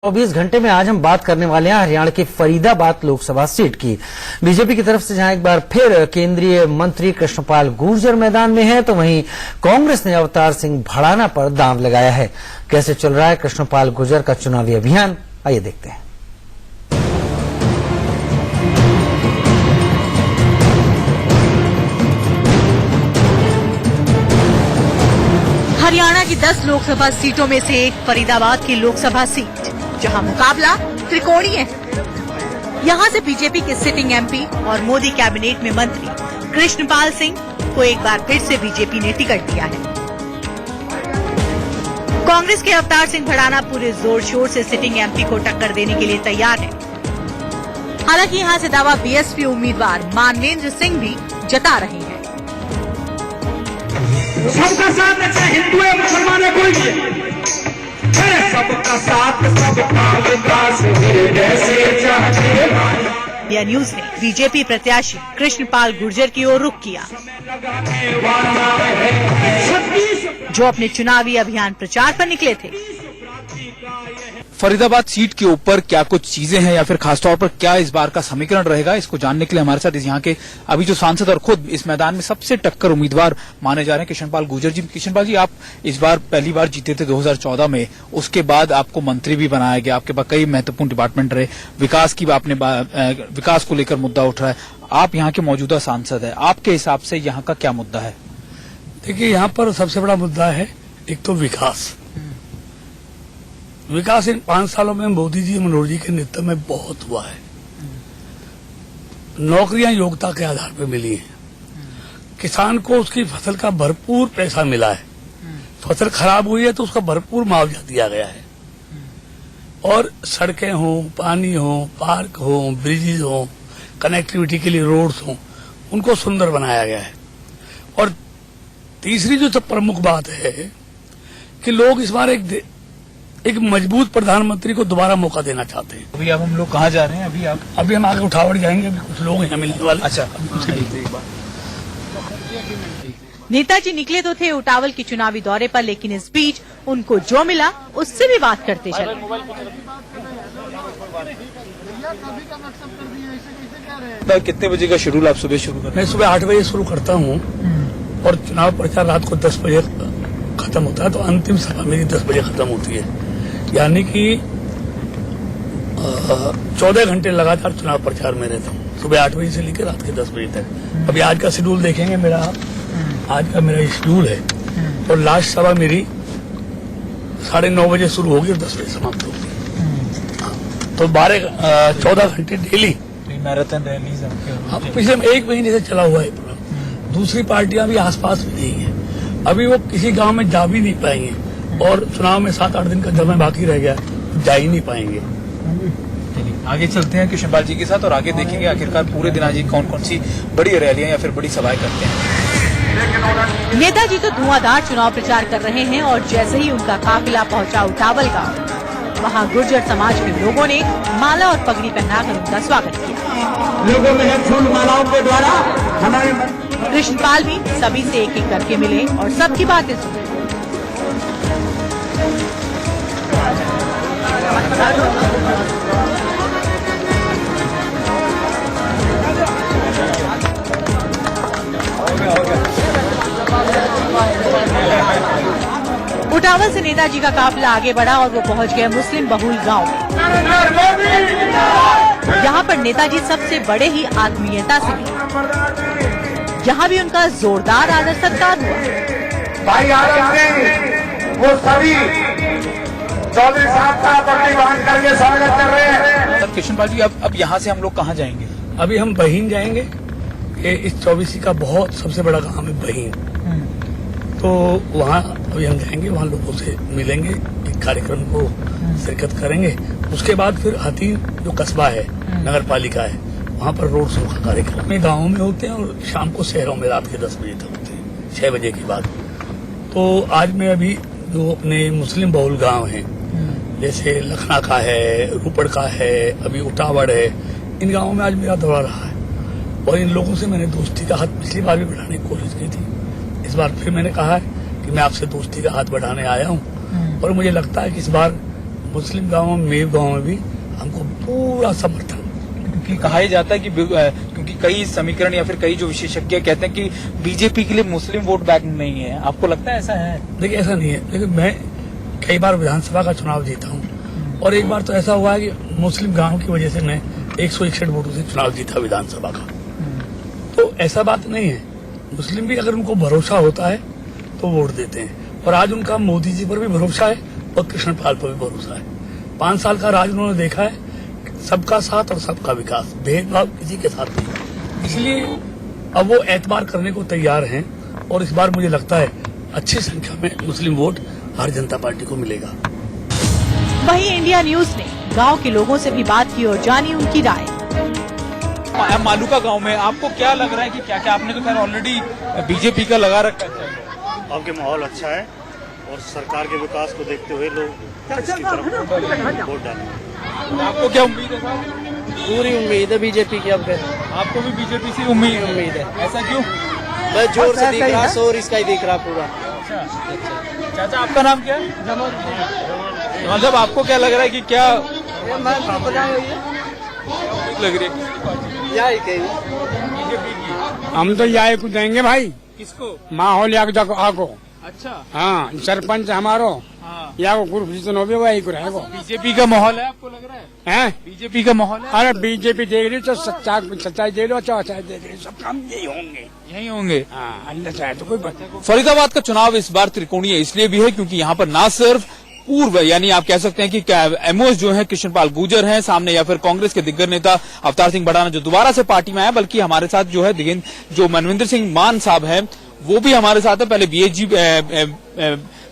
24 घंटे में आज हम बात करने वाले हैं हरियाणा की फरीदाबाद लोकसभा सीट की। बीजेपी की तरफ से जहां एक बार फिर केंद्रीय मंत्री कृष्णपाल गुर्जर मैदान में है, तो वहीं कांग्रेस ने अवतार सिंह भड़ाना पर दांव लगाया है। कैसे चल रहा है कृष्णपाल गुर्जर का चुनावी अभियान, आइए देखते हैं। हरियाणा की 10 लोकसभा सीटों में से एक फरीदाबाद की लोकसभा सीट, जहां मुकाबला त्रिकोणीय है। यहां से बीजेपी के सिटिंग एमपी और मोदी कैबिनेट में मंत्री कृष्णपाल सिंह को एक बार फिर से बीजेपी ने टिकट दिया है। कांग्रेस के अवतार सिंह भड़ाना पूरे जोर शोर से सिटिंग एमपी को टक्कर देने के लिए तैयार है। हालांकि यहां से दावा बीएसपी उम्मीदवार मानवेंद्र सिंह भी जता रहे हैं। सबका साथ अच्छा हिंदू है मुसलमान है कोई भी सबका साथ सबका विकास जैसे चाहते। इंडिया न्यूज ने बीजेपी प्रत्याशी कृष्णपाल गुर्जर की ओर रुख किया, जो अपने चुनावी अभियान प्रचार पर निकले थे। फरीदाबाद सीट के ऊपर क्या कुछ चीजें हैं या फिर खासतौर पर क्या इस बार का समीकरण रहेगा, इसको जानने के लिए हमारे साथ यहाँ के अभी जो सांसद और खुद इस मैदान में सबसे टक्कर उम्मीदवार माने जा रहे हैं कृष्णपाल गुर्जर जी। कृष्णपाल जी, आप इस बार पहली बार जीते थे 2014 में, उसके बाद आपको मंत्री भी बनाया गया, आपके पास कई महत्वपूर्ण डिपार्टमेंट रहे, विकास की आपने विकास को लेकर मुद्दा उठ रहा है, आप यहाँ के मौजूदा सांसद है, आपके हिसाब से यहाँ का क्या मुद्दा है? देखिए, यहाँ पर सबसे बड़ा मुद्दा है एक तो विकास इन 5 सालों में मोदी जी मनोहर जी के नेतृत्व में बहुत हुआ है। नौकरियां योग्यता के आधार पर मिली हैं, किसान को उसकी फसल का भरपूर पैसा मिला है, फसल खराब हुई है तो उसका भरपूर मुआवजा दिया गया है, और सड़कें हों, पानी हो, पार्क हो, ब्रिजेज हो, कनेक्टिविटी के लिए रोड्स हों, उनको सुंदर बनाया गया है। और तीसरी जो सब प्रमुख बात है कि लोग इस बार एक मजबूत प्रधानमंत्री को दोबारा मौका देना चाहते हैं। अभी अब हम लोग कहाँ जा रहे हैं? अभी हम आगे उठावड़ जाएंगे, अभी कुछ लोग हैं मिलने वाले। अच्छा, नेताजी निकले तो थे उटावल की चुनावी दौरे पर, लेकिन इस बीच उनको जो मिला उससे भी बात करते चले। कितने बजे का शेड्यूल आप सुबह शुरू करते हैं? मैं सुबह 8 बजे शुरू करता हूँ और चुनाव प्रचार रात को 10 बजे खत्म होता है, तो अंतिम सभा मेरी 10 बजे खत्म होती है। यानी कि 14 घंटे लगातार चुनाव प्रचार में रहता हूँ, सुबह 8 बजे से लेकर रात के 10 बजे तक। अभी आज का शेड्यूल देखेंगे, आज का मेरा शेड्यूल है, और लास्ट सभा मेरी 9:30 बजे शुरू होगी और 10 बजे समाप्त होगी। तो 14 घंटे डेली मैराथन रैली पिछले 1 महीने से चला हुआ है। दूसरी पार्टियां भी आसपास में नहीं है, अभी वो किसी गांव में जा भी नहीं पाएंगे, और चुनाव में 7-8 दिन का समय बाकी रह गया, जा ही नहीं पाएंगे। आगे चलते हैं कृष्णपाल जी के साथ और आगे देखेंगे आखिरकार पूरे दिन आज कौन कौन सी बड़ी रैलियां या फिर बड़ी सभाएं करते हैं। नेताजी तो धुआंधार चुनाव प्रचार कर रहे हैं, और जैसे ही उनका काफिला पहुंचा उटावल गांव, वहां गुर्जर समाज के लोगों ने माला और पगड़ी पहनाकर उनका स्वागत किया। लोगों में फूल मालाओं के द्वारा हमारे कृष्णपाल भी सभी से एक एक करके मिले और सबकी बातें सुनी। उटावल से नेताजी का काफिला आगे बढ़ा और वो पहुंच गए मुस्लिम बहुल गांव में। यहाँ पर नेताजी सबसे बड़े ही आत्मीयता से मिले। यहाँ भी उनका जोरदार आदर सत्कार हुआ। भाई आरम सिंह वो सभी 24 साल का पगड़ी बांध करके स्वागत कर रहे हैं। कृष्णपाल जी, अब यहाँ से हम लोग कहाँ जाएंगे? अभी हम बहीन जाएंगे। ये इस 24 का बहुत सबसे बड़ा गांव है बहीन, तो वहाँ अभी हम जाएंगे, वहाँ लोगों से मिलेंगे, एक कार्यक्रम को शिरकत करेंगे। उसके बाद फिर हथीन जो कस्बा है, नगर पालिका है, वहाँ पर रोड शो का कार्यक्रम में गाँव में होते हैं, और शाम को शहरों में रात के 10 बजे तक होते हैं, 6 बजे के बाद। तो आज मैं अभी जो अपने मुस्लिम बहुल गांव हैं, जैसे लखना का है, रूपड़ का है, अभी उटावड़ है, इन गाँवों में आज मेरा दौरा रहा है, और इन लोगों से मैंने दोस्ती का हाथ पिछली बार भी बढ़ाने की कोशिश की थी। इस बार फिर मैंने कहा है कि मैं आपसे दोस्ती का हाथ बढ़ाने आया हूँ, और मुझे लगता है कि इस बार मुस्लिम गांवों में, मेव गांव में भी हमको पूरा समर्थन। क्योंकि कहा ही जाता है कि क्योंकि कई समीकरण या फिर कई जो विशेषज्ञ कहते हैं कि बीजेपी के लिए मुस्लिम वोट बैंक नहीं है, आपको लगता है ऐसा है? देखिए ऐसा नहीं है, लेकिन मैं कई बार विधानसभा का चुनाव जीता हूँ और एक बार तो ऐसा हुआ है कि मुस्लिम गांव की वजह से मैं 161 वोटों से चुनाव जीता विधानसभा का। तो ऐसा बात नहीं है, मुस्लिम भी अगर उनको भरोसा होता है तो वोट देते हैं। और आज उनका मोदी जी पर भी भरोसा है और कृष्णपाल पर भी भरोसा है। 5 साल का राज उन्होंने देखा है, सबका साथ और सबका विकास, भेदभाव किसी के साथ नहीं। इसलिए अब वो एतबार करने को तैयार हैं और इस बार मुझे लगता है अच्छी संख्या में मुस्लिम वोट भारतीय जनता पार्टी को मिलेगा। वहीं इंडिया न्यूज ने गांव के लोगों से भी बात की और जानी उनकी राय। मालूका गांव में आपको क्या लग रहा है कि क्या क्या, आपने तो खैर ऑलरेडी बीजेपी का लगा रखा है, गाँव के माहौल अच्छा है और सरकार के विकास को देखते हुए लोग इसकी तरफ वोट डालेंगे। आपको क्या उम्मीद है साहब? पूरी उम्मीद है बीजेपी की। अब आपको भी बीजेपी से उम्मीद है। ऐसा क्यों? बस जोर से दिख रहा, शोर इसका ही दिख रहा पूरा। अच्छा चाचा, आपका नाम क्या है? मतलब आपको क्या लग रहा है कि क्या लग रही है बीजेपी की? हम तो यही को देंगे भाई। किसको? माहौल आगो। अच्छा हाँ, सरपंच हमारो या ग्रुप वही को रहेगा। बीजेपी का माहौल है, आपको लग रहा है? हैं? बीजेपी का माहौल है? अरे बीजेपी देख रही तो सच्चाई देख लो, अच्छाई देख रही, सब काम यही होंगे। हाँ, अल्लाह चाहे तो कोई बात। फरीदाबाद का चुनाव इस बार त्रिकोणीय इसलिए भी है क्योंकि यहाँ पर न सिर्फ पूर्व यानी आप कह सकते हैं कि एमओएस जो है कृष्णपाल गुर्जर हैं सामने, या फिर कांग्रेस के दिग्गज नेता अवतार सिंह भड़ाना जो दोबारा से पार्टी में आया, बल्कि हमारे साथ जो है जो मनविंदर सिंह मान साहब हैं वो भी हमारे साथ है। पहले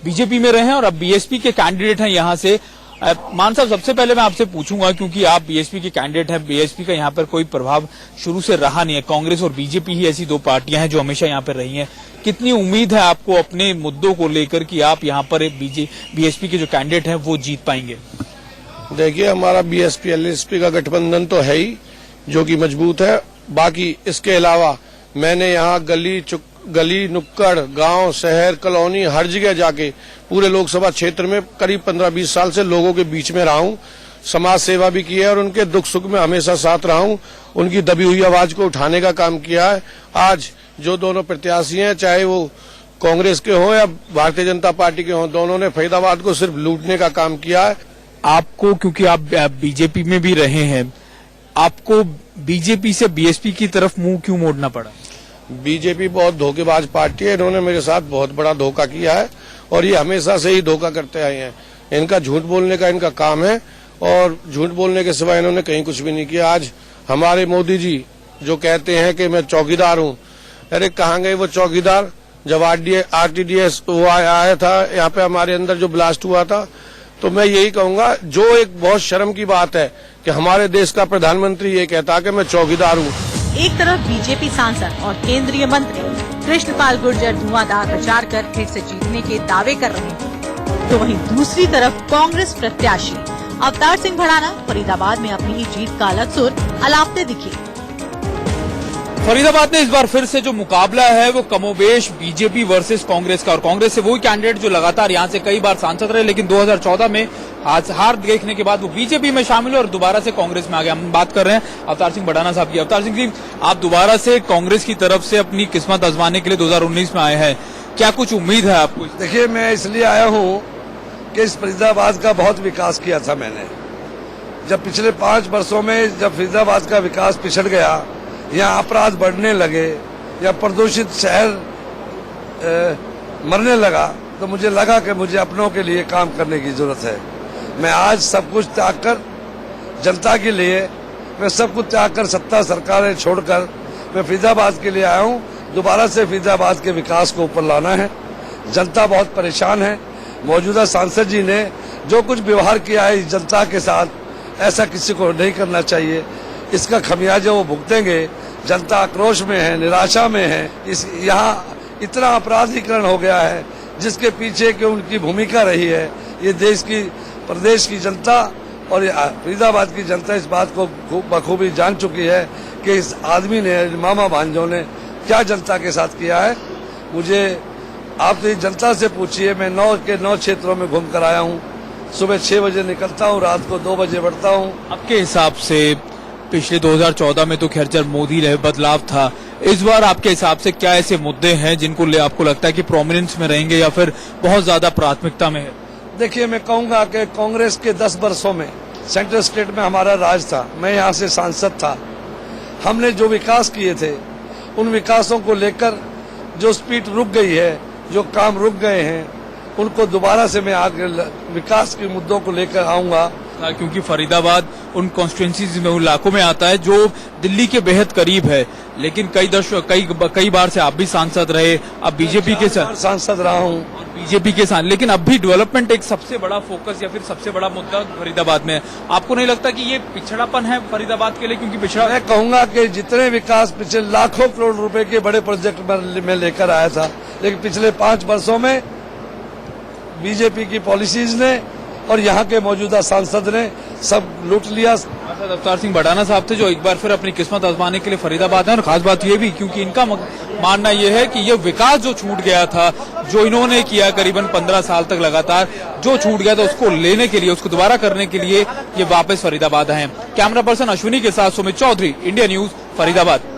बीजेपी में रहे हैं और अब बीएसपी के कैंडिडेट हैं यहाँ से। मान साहब, सबसे पहले मैं आपसे पूछूंगा क्योंकि आप बीएसपी के कैंडिडेट हैं, बीएसपी का यहाँ पर कोई प्रभाव शुरू से रहा नहीं है, कांग्रेस और बीजेपी ही ऐसी 2 पार्टियां हैं जो हमेशा यहाँ पर रही हैं। कितनी उम्मीद है आपको अपने मुद्दों को लेकर कि आप यहाँ पर बीएसपी के जो कैंडिडेट हैं वो जीत पाएंगे? देखिए, हमारा बीएसपी एलएसपी का गठबंधन तो है ही जो कि मजबूत है। बाकी इसके अलावा मैंने यहाँ गली नुक्कड़, गांव, शहर, कॉलोनी हर जगह जाके पूरे लोकसभा क्षेत्र में करीब 15-20 साल से लोगों के बीच में रहा हूँ। समाज सेवा भी की है और उनके दुख सुख में हमेशा साथ रहा हूँ। उनकी दबी हुई आवाज को उठाने का काम किया है। आज जो दोनों प्रत्याशी हैं, चाहे वो कांग्रेस के हों या भारतीय जनता पार्टी के हों, दोनों ने फरीदाबाद को सिर्फ लूटने का काम किया है। आपको, क्योंकि आप बीजेपी में भी रहे हैं, आपको बीजेपी से बीएसपी की तरफ मुंह क्यों मोड़ना पड़ा? बीजेपी बहुत धोखेबाज पार्टी है। इन्होंने मेरे साथ बहुत बड़ा धोखा किया है और ये हमेशा से ही धोखा करते आए हैं। इनका झूठ बोलने का इनका काम है और झूठ बोलने के सिवाय इन्होंने कहीं कुछ भी नहीं किया। आज हमारे मोदी जी जो कहते हैं कि मैं चौकीदार हूँ, अरे कहाँ गए वो चौकीदार? जब आरटीडीएस आया था यहाँ पे हमारे अंदर जो ब्लास्ट हुआ था, तो मैं यही कहूंगा, जो एक बहुत शर्म की बात है कि हमारे देश का प्रधानमंत्री ये कहता है कि मैं चौकीदार हूँ। एक तरफ बीजेपी सांसद और केंद्रीय मंत्री कृष्णपाल गुर्जर धुआंधार प्रचार कर फिर से जीतने के दावे कर रहे हैं, तो वहीं दूसरी तरफ कांग्रेस प्रत्याशी अवतार सिंह भड़ाना फरीदाबाद में अपनी ही जीत का अलग सुर अलापते दिखे। फरीदाबाद में इस बार फिर से जो मुकाबला है वो कमोबेश बीजेपी वर्सेस कांग्रेस का, और कांग्रेस से वही कैंडिडेट जो लगातार यहां से कई बार सांसद रहे, लेकिन 2014 में हार देखने के बाद वो बीजेपी में शामिल हुए और दोबारा से कांग्रेस में आ गए। हम बात कर रहे हैं अवतार सिंह भड़ाना साहब की। अवतार सिंह जी, आप दोबारा से कांग्रेस की तरफ से अपनी किस्मत आजमाने के लिए 2019 में आए हैं, क्या कुछ उम्मीद है आपको? देखिए, मैं इसलिए आया हूँ कि इस फरीदाबाद का बहुत विकास किया था मैंने। जब पिछले 5 वर्षों में जब फरीदाबाद का विकास पिछड़ गया, यहाँ अपराध बढ़ने लगे या प्रदूषित शहर मरने लगा, तो मुझे लगा कि मुझे अपनों के लिए काम करने की जरूरत है। मैं आज सब कुछ त्याग कर जनता के लिए, मैं सब कुछ त्याग कर सत्ता सरकारें छोड़कर मैं फरीदाबाद के लिए आया हूँ। दोबारा से फरीदाबाद के विकास को ऊपर लाना है। जनता बहुत परेशान है। मौजूदा सांसद जी ने जो कुछ व्यवहार किया है इस जनता के साथ, ऐसा किसी को नहीं करना चाहिए। इसका खमियाजा वो भुगतेंगे। जनता आक्रोश में है, निराशा में है। यहाँ इतना अपराधीकरण हो गया है जिसके पीछे की उनकी भूमिका रही है। ये देश की, प्रदेश की जनता और फरीदाबाद की जनता इस बात को बखूबी जान चुकी है कि इस आदमी ने, मामा भांजों ने क्या जनता के साथ किया है। मुझे आप तो जनता से पूछिए, मैं 9 क्षेत्रों में घूम कर आया हूँ। सुबह 6 बजे निकलता हूँ, रात को 2 बजे बढ़ता हूँ। आपके हिसाब से पिछले 2014 में तो खैर जब मोदी रहे बदलाव था, इस बार आपके हिसाब से क्या ऐसे मुद्दे हैं जिनको आपको लगता है कि प्रोमिनेंस में रहेंगे या फिर बहुत ज्यादा प्राथमिकता में है? देखिए, मैं कहूंगा कि कांग्रेस के 10 वर्षों में सेंट्रल स्टेट में हमारा राज था, मैं यहाँ से सांसद था। हमने जो विकास किए थे उन विकासों को लेकर जो स्पीड रुक गई है, जो काम रुक गए हैं, उनको दोबारा से मैं आगे विकास के मुद्दों को लेकर आऊंगा। क्योंकि फरीदाबाद उन कॉन्स्टिट्यूंसीज में, उन इलाकों में आता है जो दिल्ली के बेहद करीब है, लेकिन कई बार से आप भी सांसद रहे, अब बीजेपी के साथ सांसद रहा हूँ, बीजेपी के साथ, लेकिन अब भी डेवलपमेंट एक सबसे बड़ा फोकस या फिर सबसे बड़ा मुद्दा फरीदाबाद में है। आपको नहीं लगता कि ये पिछड़ापन है फरीदाबाद के लिए? क्योंकि पिछड़ा, मैं कहूंगा कि जितने विकास पिछले लाखों करोड़ रुपए के बड़े प्रोजेक्ट में लेकर आया था, लेकिन पिछले 5 वर्षों में बीजेपी की पॉलिसीज ने और यहाँ के मौजूदा सांसद ने सब लूट लिया। अवतार सिंह भडाना साहब थे जो एक बार फिर अपनी किस्मत आजमाने के लिए फरीदाबाद है, और खास बात ये भी क्योंकि इनका मानना ये है कि ये विकास जो छूट गया था, जो इन्होंने किया करीबन 15 साल तक लगातार जो छूट गया था, उसको लेने के लिए, उसको दोबारा करने के लिए ये वापस फरीदाबाद आए हैं। कैमरा पर्सन अश्विनी के साथ सुमित चौधरी, इंडिया न्यूज, फरीदाबाद।